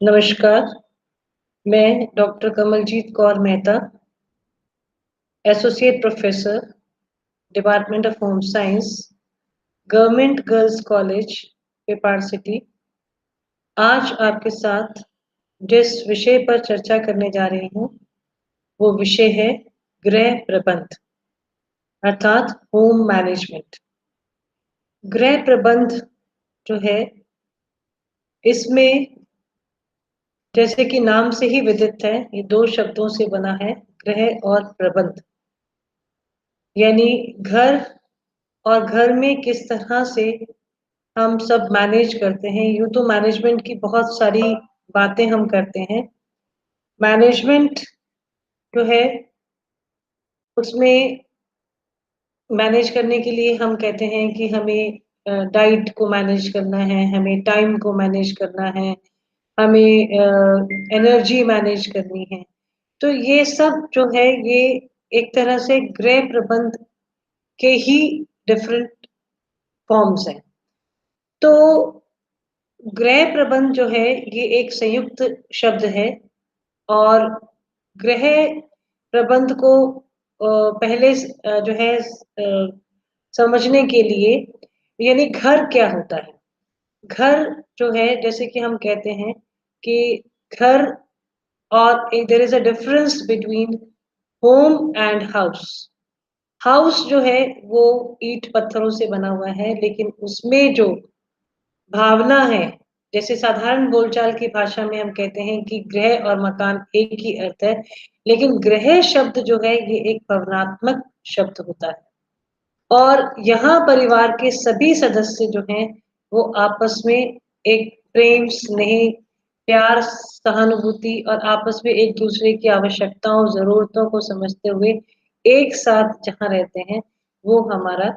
नमस्कार, मैं doctor Kamaljit Kaur Mehta, associate professor, department of home science, government girls college, Pipar city. आज आपके साथ जिस विषय पर चर्चा करने जा रही हूँ, वो विषय है गृह प्रबंध, अर्थात होम मैनेजमेंट। गृह प्रबंध जो है, इसमें जैसे कि नाम से ही विदित है, ये दो शब्दों से बना है, गृह और प्रबंध। यानी घर और घर में किस तरह से हम सब मैनेज करते हैं। यूं तो मैनेजमेंट की बहुत सारी बातें हम करते हैं। मैनेजमेंट जो है, उसमें मैनेज करने के लिए हम कहते हैं कि हमें डाइट को मैनेज करना है, हमें टाइम को मैनेज करना है, हमें एनर्जी मैनेज करनी है। तो ये सब जो है, ये एक तरह से गृह प्रबंध के ही डिफरेंट फॉर्म्स हैं। तो गृह प्रबंध जो है, ये एक संयुक्त शब्द है। और गृह प्रबंध को पहले जो है समझने के लिए, यानी घर क्या होता है। घर जो है, जैसे कि हम कहते हैं कि घर, और there is a difference between home and house. House जो है वो ईंट पत्थरों से बना हुआ है, लेकिन उसमें जो भावना है, जैसे साधारण बोलचाल की भाषा में हम कहते हैं कि गृह और मकान एक ही अर्थ है, लेकिन गृह शब्द जो है ये एक भावनात्मक शब्द होता है। और यहाँ परिवार के सभी सदस्य जो हैं, वो आपस में एक प्रेम, स्नेह, प्यार, सहानुभूति और आपस में एक दूसरे की आवश्यकताओं, जरूरतों को समझते हुए एक साथ जहाँ रहते हैं, वो हमारा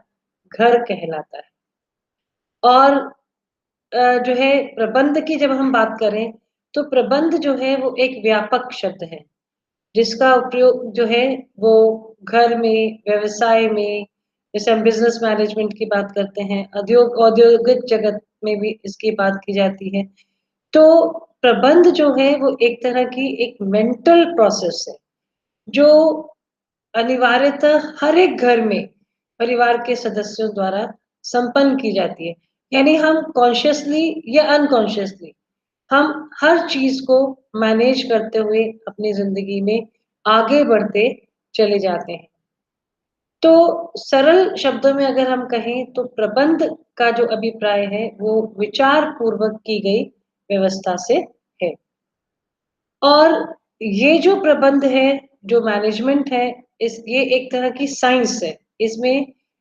घर कहलाता है। और जो है प्रबंध की जब हम बात करें, तो प्रबंध जो है वो एक व्यापक शब्द है, जिसका उपयोग जो है वो घर में, व्यवसाय में, जैसे हम बिजनेस मैनेजमेंट की बात करते हैं, औद्योगिक जगत में भी इसकी बात की जाती है। तो प्रबंध जो है वो एक तरह की एक मेंटल प्रोसेस है, जो अनिवार्यतः हर एक घर में परिवार के सदस्यों द्वारा संपन्न की जाती है। यानी हम कॉन्शियसली या अनकॉन्शियसली हम हर चीज को मैनेज करते हुए अपनी जिंदगी में आगे बढ़ते चले जाते हैं। तो सरल शब्दों में अगर हम कहें, तो प्रबंध का जो अभिप्राय है वो विचार पूर्वक की गई व्यवस्था से है। और ये जो प्रबंध है, जो मैनेजमेंट है, ये एक तरह की साइंस है। इसमें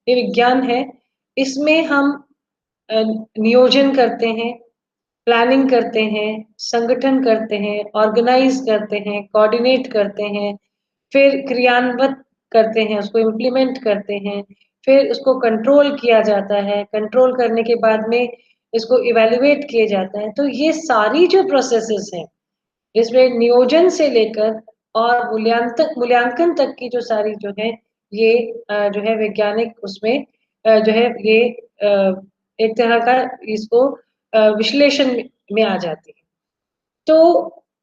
ये विज्ञान है। इसमें हम नियोजन करते हैं, प्लानिंग करते हैं, संगठन करते हैं, ऑर्गेनाइज करते हैं, कोऑर्डिनेट करते हैं, फिर क्रियान्वित करते हैं, उसको इम्प्लीमेंट करते हैं, फिर उसको कंट्रोल किया जाता है, कंट्रोल करने के बाद में इसको इवेलुएट किया जाता है। तो ये सारी जो प्रोसेसेस हैं, इसमें नियोजन से लेकर और मूल्यांकन तक की जो सारी जो है, ये जो है वैज्ञानिक उसमें जो है ये एक तरह का इसको विश्लेषण में आ जाती है। तो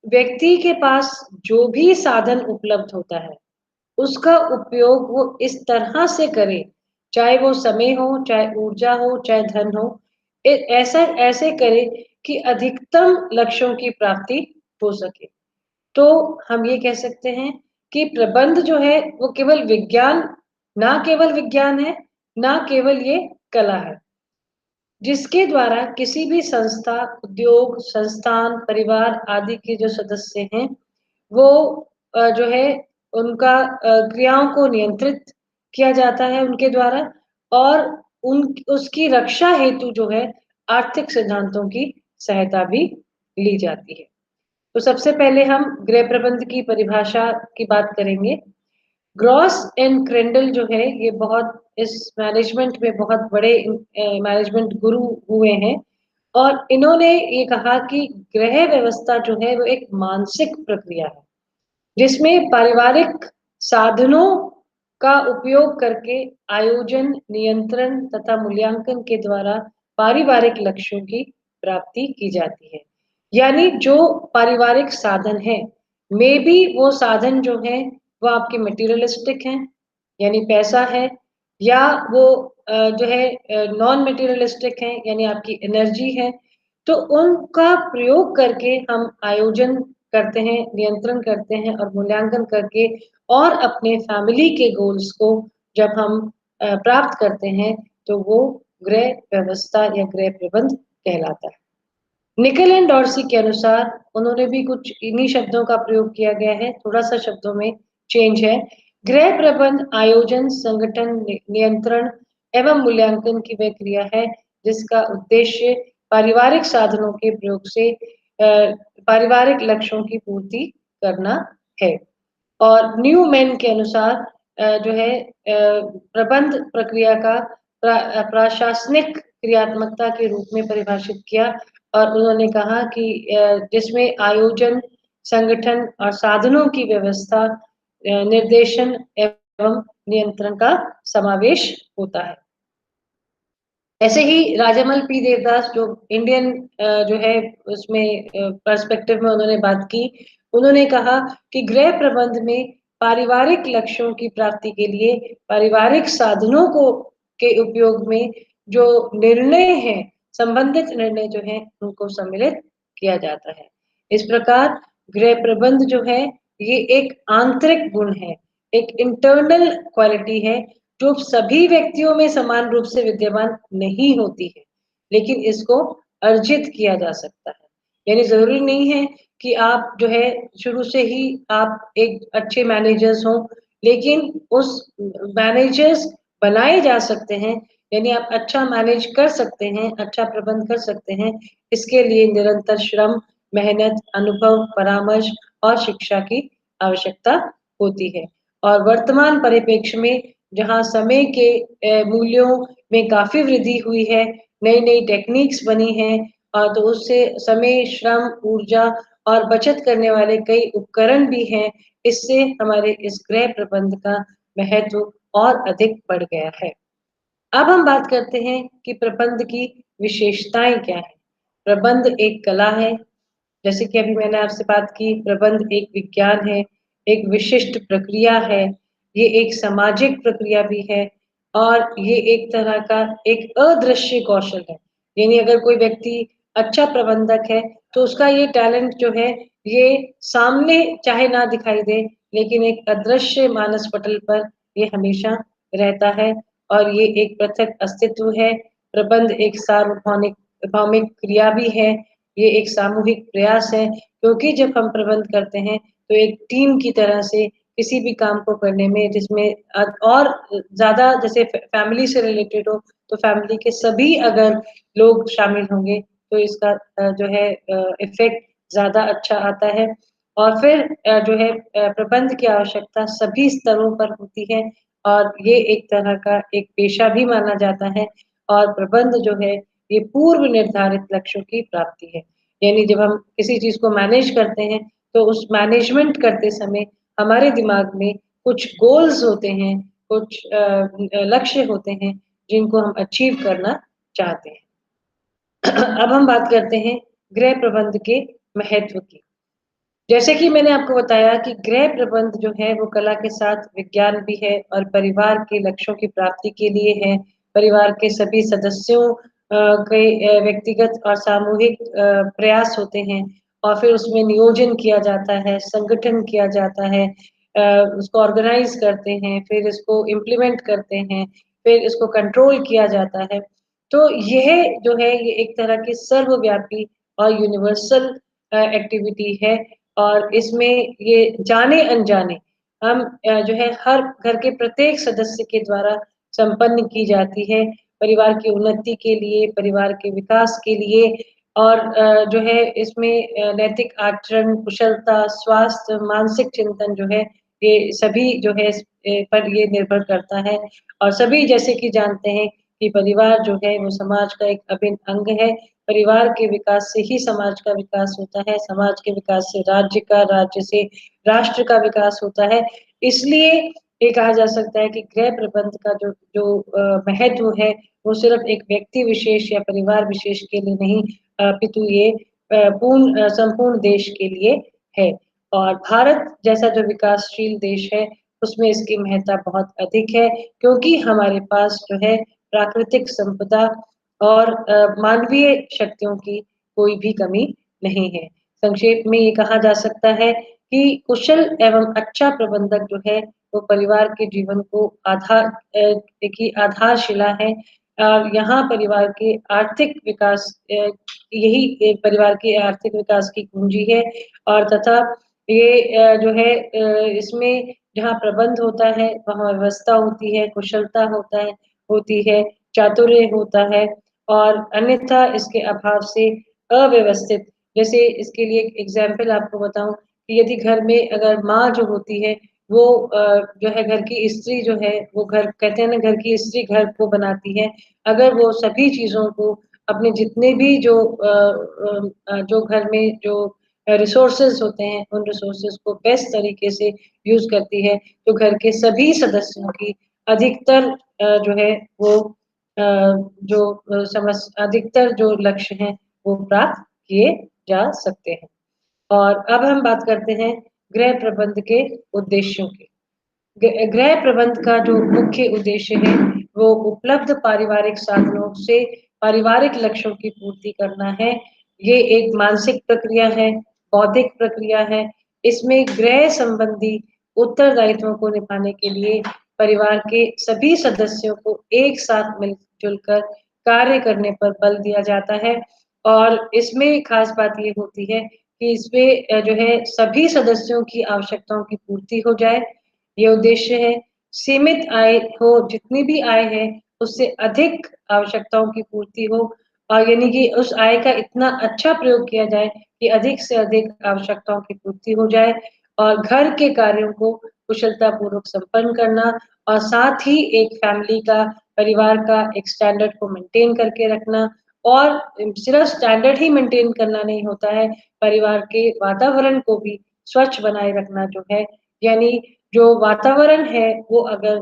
व्यक्ति के पास जो भी साधन उपलब्ध होता है, उसका उपयोग वो इस तरह से करे, चाहे वो समय हो, चाहे ऊर्जा हो, चाहे धन हो, ऐसा ऐसे करे कि अधिकतम लक्ष्यों की प्राप्ति हो सके। तो हम ये कह सकते हैं कि प्रबंध जो है वो केवल विज्ञान, ना केवल विज्ञान है, ना केवल ये कला है, जिसके द्वारा किसी भी संस्था, उद्योग, संस्थान, परिवार आदि के जो सदस्य हैं, वो जो है उनका क्रियाओं को नियंत्रित किया जाता है उनके द्वारा। और उन उसकी रक्षा हेतु जो है आर्थिक सिद्धांतों की सहायता भी ली जाती है। तो सबसे पहले हम गृह प्रबंध की परिभाषा की बात करेंगे। ग्रॉस एंड क्रेंडल जो है, ये बहुत इस मैनेजमेंट में बहुत बड़े मैनेजमेंट गुरु हुए हैं। और इन्होंने ये कहा कि गृह व्यवस्था जो है वो एक मानसिक प्रक्रिया है, जिसमें पारिवारिक साधनों का उपयोग करके आयोजन, नियंत्रण तथा मूल्यांकन के द्वारा पारिवारिक लक्ष्यों की प्राप्ति की जाती है। यानी जो पारिवारिक साधन है, मे बी वो साधन जो है वो आपके मटेरियलिस्टिक हैं, यानी पैसा है, या वो जो है नॉन मटेरियलिस्टिक है, यानी आपकी एनर्जी है। तो उनका प्रयोग करके हम आयोजन करते हैं, नियंत्रण करते हैं और मूल्यांकन करके, और अपने फैमिली के गोल्स को जब हम प्राप्त करते हैं, तो वो गृह व्यवस्था या गृह प्रबंध कहलाता है। निकल एंड डॉर्सी के अनुसार उन्होंने भी कुछ इन्हीं शब्दों का प्रयोग किया गया है, थोड़ा सा शब्दों में चेंज है। गृह प्रबंध आयोजन, संगठन, नियंत्रण एवं मूल्यांकन की वह क्रिया है जिसका उद्देश्य पारिवारिक साधनों के प्रयोग से पारिवारिक लक्ष्यों की पूर्ति करना है। और न्यू मैन के अनुसार जो है प्रबंध प्रक्रिया का प्रशासनिक क्रियात्मकता के रूप में परिभाषित किया, और उन्होंने कहा कि जिसमें आयोजन, संगठन और साधनों की व्यवस्था, निर्देशन एवं नियंत्रण का समावेश होता है। ऐसे ही राजामल पी देवदास जो इंडियन जो है उसमें पर्सपेक्टिव में उन्होंने बात की, उन्होंने कहा कि गृह प्रबंध में पारिवारिक लक्ष्यों की प्राप्ति के लिए पारिवारिक साधनों को के उपयोग में जो निर्णय है, संबंधित निर्णय जो है उनको सम्मिलित किया जाता है। इस प्रकार गृह प्रबंध जो है ये एक आंतरिक गुण है, एक इंटरनल क्वालिटी है जो सभी व्यक्तियों में समान रूप से विद्यमान नहीं होती है, लेकिन इसको अर्जित किया जा सकता है। यानी जरूरी नहीं है कि आप जो है शुरू से ही आप एक अच्छे मैनेजर्स हों, लेकिन उस मैनेजर्स बनाए जा सकते हैं, यानी आप अच्छा मैनेज कर सकते हैं, अच्छा प्रबंध कर सकते हैं। इसके लिए निरंतर श्रम, मेहनत, अनुभव, परामर्श और शिक्षा की आवश्यकता होती है। और वर्तमान परिप्रेक्ष्य में जहाँ समय के मूल्यों में काफी वृद्धि हुई है, नई नई टेक्निक्स बनी हैं, तो उससे समय, श्रम, ऊर्जा और बचत करने वाले कई उपकरण भी हैं। इससे हमारे इस गृह प्रबंध का महत्व और अधिक बढ़ गया है। अब हम बात करते हैं कि प्रबंध की विशेषताएं क्या है। प्रबंध एक कला है, जैसे कि अभी मैंने आपसे बात की, प्रबंध एक विज्ञान है, एक विशिष्ट प्रक्रिया है, ये एक सामाजिक प्रक्रिया भी है, और ये एक तरह का एक अदृश्य कौशल है। यानी अगर कोई व्यक्ति अच्छा प्रबंधक है तो उसका ये टैलेंट जो है ये सामने चाहे ना दिखाई दे, लेकिन एक अदृश्य मानस पटल पर ये हमेशा रहता है, और ये एक पृथक अस्तित्व है। प्रबंध एक सार्वभौमिक भौमिक क्रिया भी है, ये एक सामूहिक प्रयास है, क्योंकि जब हम प्रबंध करते हैं तो एक टीम की तरह से किसी भी काम को करने में, जिसमें और ज्यादा जैसे फैमिली से रिलेटेड हो, तो फैमिली के सभी अगर लोग शामिल होंगे तो इसका जो है इफेक्ट ज्यादा अच्छा आता है। और फिर जो है प्रबंध की आवश्यकता सभी स्तरों पर होती है, और ये एक तरह का एक पेशा भी माना जाता है। और प्रबंध जो है ये पूर्व निर्धारित लक्ष्यों की प्राप्ति है। यानी जब हम किसी चीज को मैनेज करते हैं तो उस मैनेजमेंट करते समय हमारे दिमाग में कुछ गोल्स होते हैं, कुछ लक्ष्य होते हैं जिनको हम अचीव करना चाहते हैं। अब हम बात करते हैं गृह प्रबंध के महत्व की। जैसे कि मैंने आपको बताया कि गृह प्रबंध जो है वो कला के साथ विज्ञान भी है, और परिवार के लक्ष्यों की प्राप्ति के लिए है। परिवार के सभी सदस्यों के व्यक्तिगत और सामूहिक प्रयास होते हैं, और फिर उसमें नियोजन किया जाता है, संगठन किया जाता है, उसको ऑर्गेनाइज करते हैं, फिर इसको इम्प्लीमेंट करते हैं, फिर इसको कंट्रोल किया जाता है। तो यह जो है ये एक तरह की सर्वव्यापी और यूनिवर्सल एक्टिविटी है, और इसमें ये जाने अनजाने हम जो है हर घर के प्रत्येक सदस्य के द्वारा संपन्न की जाती है, परिवार की उन्नति के लिए, परिवार के विकास के लिए। और जो है इसमें नैतिक आचरण, कुशलता, स्वास्थ्य, मानसिक चिंतन जो है ये सभी जो है इस पर ये निर्भर करता है। और सभी जैसे कि जानते हैं कि परिवार जो है वो समाज का एक अभिन्न अंग है। परिवार के विकास से ही समाज का विकास होता है, समाज के विकास से राज्य का, राज्य से राष्ट्र का विकास होता है। इसलिए ये कहा जा सकता है कि गृह प्रबंध का जो जो महत्व है वो सिर्फ एक व्यक्ति विशेष या परिवार विशेष के लिए नहीं, अपितु ये संपूर्ण देश के लिए है। और भारत जैसा जो विकासशील देश है, उसमें इसकी महत्ता बहुत अधिक है, क्योंकि हमारे पास जो है प्राकृतिक संपदा और मानवीय शक्तियों की कोई भी कमी नहीं है। संक्षेप में ये कहा जा सकता है कि कुशल एवं अच्छा प्रबंधक जो है, वो परिवार के जीवन को की आधारशिला है। यहाँ परिवार के आर्थिक विकास यही परिवार के आर्थिक विकास की कुंजी है। और तथा ये जो है इसमें जहाँ प्रबंध होता है, वहाँ व्यवस्था होती है, कुशलता होती है, चातुर्य होता है। और अन्यथा इसके अभाव से अव्यवस्थित, जैसे इसके लिए एक एग्जाम्पल आपको बताऊं कि यदि घर में अगर माँ जो होती है, वो जो है घर की स्त्री जो है, वो घर कहते हैं ना, घर की स्त्री घर को बनाती है। अगर वो सभी चीजों को अपने जितने भी जो घर में जो रिसोर्सेज होते हैं, उन रिसोर्सेज को बेस्ट तरीके से यूज करती है, तो घर के सभी सदस्यों की अधिकतर जो है वो अधिकतर जो लक्ष्य हैं, वो प्राप्त किए जा सकते हैं। और अब हम बात करते हैं गृह प्रबंध के उद्देश्यों की। गृह प्रबंध का जो मुख्य उद्देश्य है, वो उपलब्ध पारिवारिक साधनों से पारिवारिक लक्ष्यों की पूर्ति करना है। ये एक मानसिक प्रक्रिया है, बौद्धिक प्रक्रिया है। इसमें गृह संबंधी उत्तरदायित्वों को निभाने के लिए परिवार के सभी सदस्यों को एक साथ मिलजुल कर कार्य करने पर बल दिया जाता है। और इसमें खास बात ये होती है कि इसमें जो है सभी सदस्यों की आवश्यकताओं की पूर्ति हो जाए, ये उद्देश्य है। सीमित आय हो, जितनी भी आय है उससे अधिक आवश्यकताओं की पूर्ति हो, और यानी कि उस आय का इतना अच्छा प्रयोग किया जाए कि अधिक से अधिक आवश्यकताओं की पूर्ति हो जाए। और घर के कार्यों को कुशलता पूर्वक संपन्न करना, और साथ ही एक फैमिली का, परिवार का एक स्टैंडर्ड को मेंटेन करके रखना। और सिर्फ स्टैंडर्ड ही मेंटेन करना नहीं होता है, परिवार के वातावरण को भी स्वच्छ बनाए रखना जो है, यानी जो वातावरण है वो अगर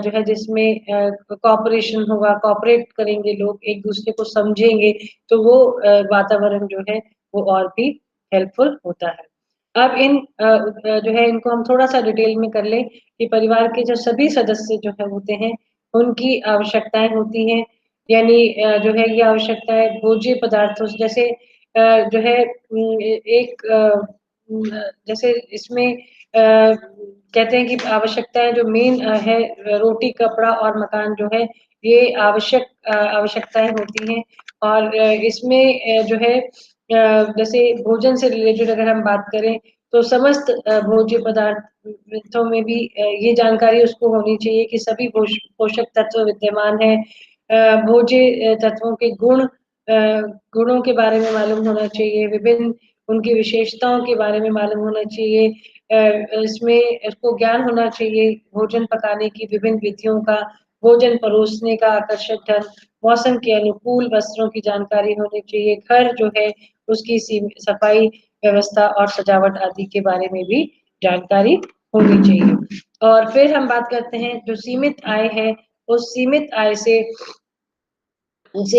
जो है जिसमें कॉपरेशन होगा, कॉपरेट करेंगे लोग, एक दूसरे को समझेंगे, तो वो वातावरण जो है वो और भी हेल्पफुल होता है। अब जो है इनको हम थोड़ा सा डिटेल में कर लें कि परिवार के जो सभी सदस्य जो है होते हैं, उनकी आवश्यकताएं होती हैं। यानी जो है ये आवश्यकताएं भोज्य पदार्थों से, जैसे जो है एक जैसे इसमें कहते हैं कि आवश्यकताएं जो मेन है, रोटी, कपड़ा और मकान जो है, ये आवश्यकताएं होती हैं। और इसमें जो है जैसे भोजन से रिलेटेड अगर हम बात करें, तो समस्त भोज्य पदार्थों में भी ये जानकारी उसको होनी चाहिए कि सभी पोषक तत्व विद्यमान है। भोज्य तत्वों के गुणों के बारे में मालूम होना चाहिए, विभिन्न उनकी विशेषताओं के बारे में मालूम होना चाहिए। इसमें इसको ज्ञान होना चाहिए भोजन पकाने की विभिन्न विधियों का, भोजन परोसने का आकर्षक ढंग, मौसम के अनुकूल वस्त्रों की जानकारी होनी चाहिए, घर जो है उसकी सफाई व्यवस्था और सजावट आदि के बारे में भी जानकारी होनी चाहिए। और फिर हम बात करते हैं जो सीमित आय है, उस सीमित आय से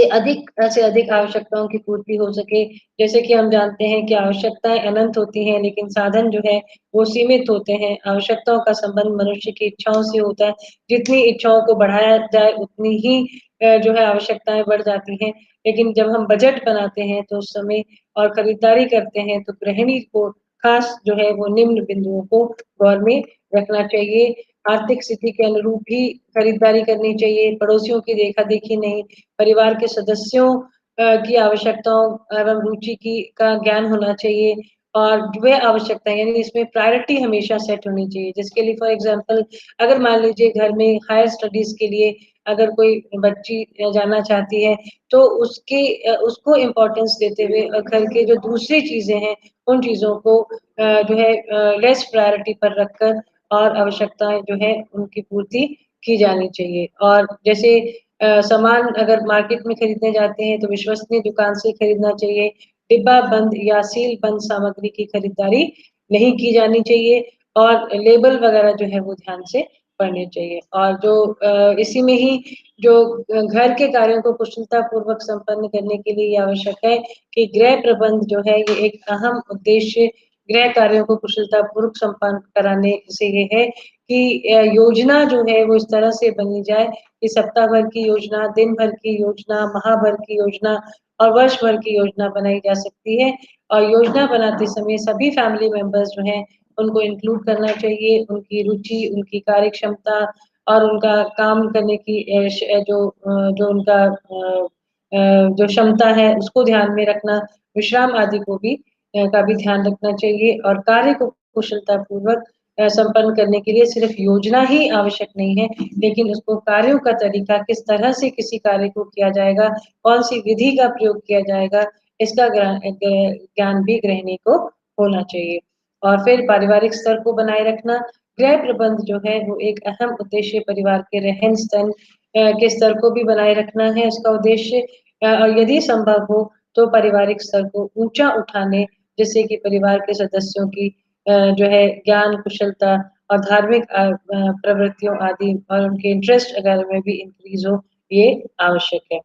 अधिक आवश्यकताओं की पूर्ति हो सके। जैसे कि हम जानते हैं कि आवश्यकताएं अनंत होती हैं, लेकिन साधन जो है वो सीमित होते हैं। आवश्यकताओं का संबंध मनुष्य की इच्छाओं से होता है। जितनी इच्छाओं को बढ़ाया जाए, उतनी ही जो है आवश्यकताएं बढ़ जाती हैं। लेकिन जब हम बजट बनाते हैं तो उस समय और खरीदारी करते हैं, तो गृहिणी को खास जो है वो निम्न बिंदुओं को गौर में रखना चाहिए। आर्थिक स्थिति के अनुरूप ही खरीदारी करनी चाहिए, पड़ोसियों की देखा-देखी नहीं। परिवार के सदस्यों की आवश्यकताओं एवं रुचि की का ज्ञान होना चाहिए। और वे आवश्यकताएं, यानी इसमें प्रायोरिटी हमेशा सेट होनी चाहिए। जिसके लिए फॉर एग्जांपल, अगर मान लीजिए घर में हायर स्टडीज के लिए अगर कोई बच्ची जाना चाहती है, तो उसको इम्पोर्टेंस देते हुए घर के जो दूसरी चीजें हैं, उन चीजों को जो है लेस प्रायोरिटी पर रखकर और आवश्यकताएं जो है उनकी पूर्ति की जानी चाहिए। और जैसे सामान अगर मार्केट में खरीदने जाते हैं, तो विश्वसनीय दुकान से खरीदना चाहिए। डिब्बा बंद या सील बंद सामग्री की खरीदारी नहीं की जानी चाहिए, और लेबल वगैरह जो है वो ध्यान से पढ़ने चाहिए और जो इसी में ही जो घर के कार्यों को कुशलतापूर्वक संपन्न करने के लिए ये आवश्यक है कि गृह प्रबंध जो है ये एक अहम उद्देश्य गृह कार्यों को कुशलतापूर्वक संपन्न कराने से ये है कि योजना जो है वो इस तरह से बनी जाए कि सप्ताह भर की योजना, दिन भर की योजना, माह भर की योजना और वर्ष भर की योजना बनाई जा सकती है और योजना बनाते समय सभी फैमिली मेंबर्स जो हैं उनको इंक्लूड करना चाहिए, उनकी रुचि, उनकी कार्यक्षमता और उनका काम करने की जो उनका जो क्षमता है उसको ध्यान में रखना, विश्राम आदि को भी का भी ध्यान रखना चाहिए और कार्य को कुशलतापूर्वक संपन्न करने के लिए सिर्फ योजना ही आवश्यक नहीं है, लेकिन उसको कार्यों का तरीका किस तरह से किसी कार्य को किया जाएगा, कौन-सी विधि का प्रयोग किया जाएगा, इसका ज्ञान भी गृहिणी को होना चाहिए। और फिर पारिवारिक स्तर को बनाए रखना, गृह प्रबंध जो है वो एक अहम उद्देश्य परिवार के रहन-सहन के स्तर को भी बनाए रखना है उसका उद्देश्य और यदि संभव हो तो पारिवारिक स्तर को ऊँचा उठाने जिससे कि परिवार के सदस्यों की जो है ज्ञान, कुशलता और धार्मिक प्रवृत्तियों आदि और उनके इंटरेस्ट वगैरह में भी इंक्रीज़ हो, ये आवश्यक है।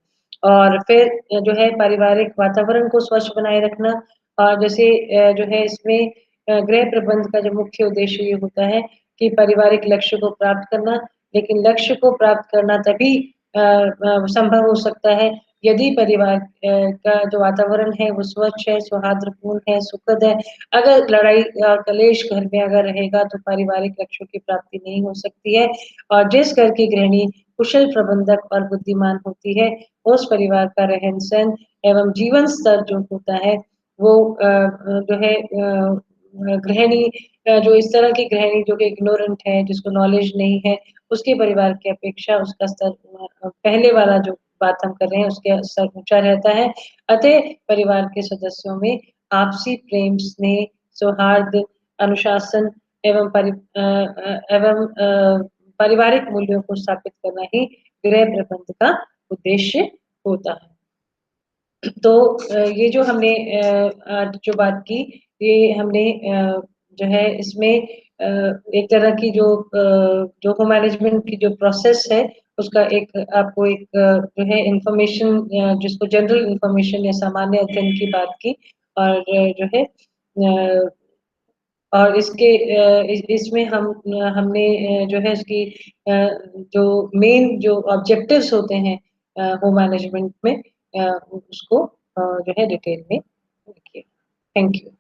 और फिर जो है पारिवारिक वातावरण को स्वच्छ बनाए रखना और जैसे जो है इसमें गृह प्रबंध का जो मुख्य उद्देश्य ये होता है कि पारिवारिक लक्ष्य को प्राप्त करना, लेकिन लक्ष्य को प्राप्त करना तभी संभव हो सकता है यदि परिवार का जो वातावरण है वो स्वच्छ है, सौहार्दपूर्ण है, सुखद है। अगर लड़ाई और कलेश घर में अगर रहेगा तो पारिवारिक लक्ष्यों की प्राप्ति नहीं हो सकती है और जिस घर की गृहिणी कुशल प्रबंधक और बुद्धिमान होती है, उस परिवार का रहन-सहन एवं जीवन स्तर जो होता है वो जो है गृहिणी जो इस तरह की गृहिणी जो कि इग्नोरेंट है, जिसको नॉलेज नहीं है, उसके परिवार की अपेक्षा उसका स्तर पहले वाला जो बात हम कर रहे हैं उसके स्तर ऊँचा रहता है। अतः परिवार के सदस्यों में आपसी प्रेम, स्नेह, सौहार्द, अनुशासन एवं पारिवारिक मूल्यों को स्थापित करना ही गृह प्रबंध का उद्देश्य होता है। तो ये जो हमने आज जो बात की, ये हमने जो है इसमें एक तरह की जो होम मैनेजमेंट की जो प्रोसेस है, उसका एक आपको एक जो है इन्फॉर्मेशन जिसको जनरल इन्फॉर्मेशन या सामान्य अध्ययन की बात की और जो है और इसके इसमें हमने जो है इसकी जो मेन जो ऑब्जेक्टिव्स होते हैं होम मैनेजमेंट में उसको जो है डिटेल में देखिए। Thank you.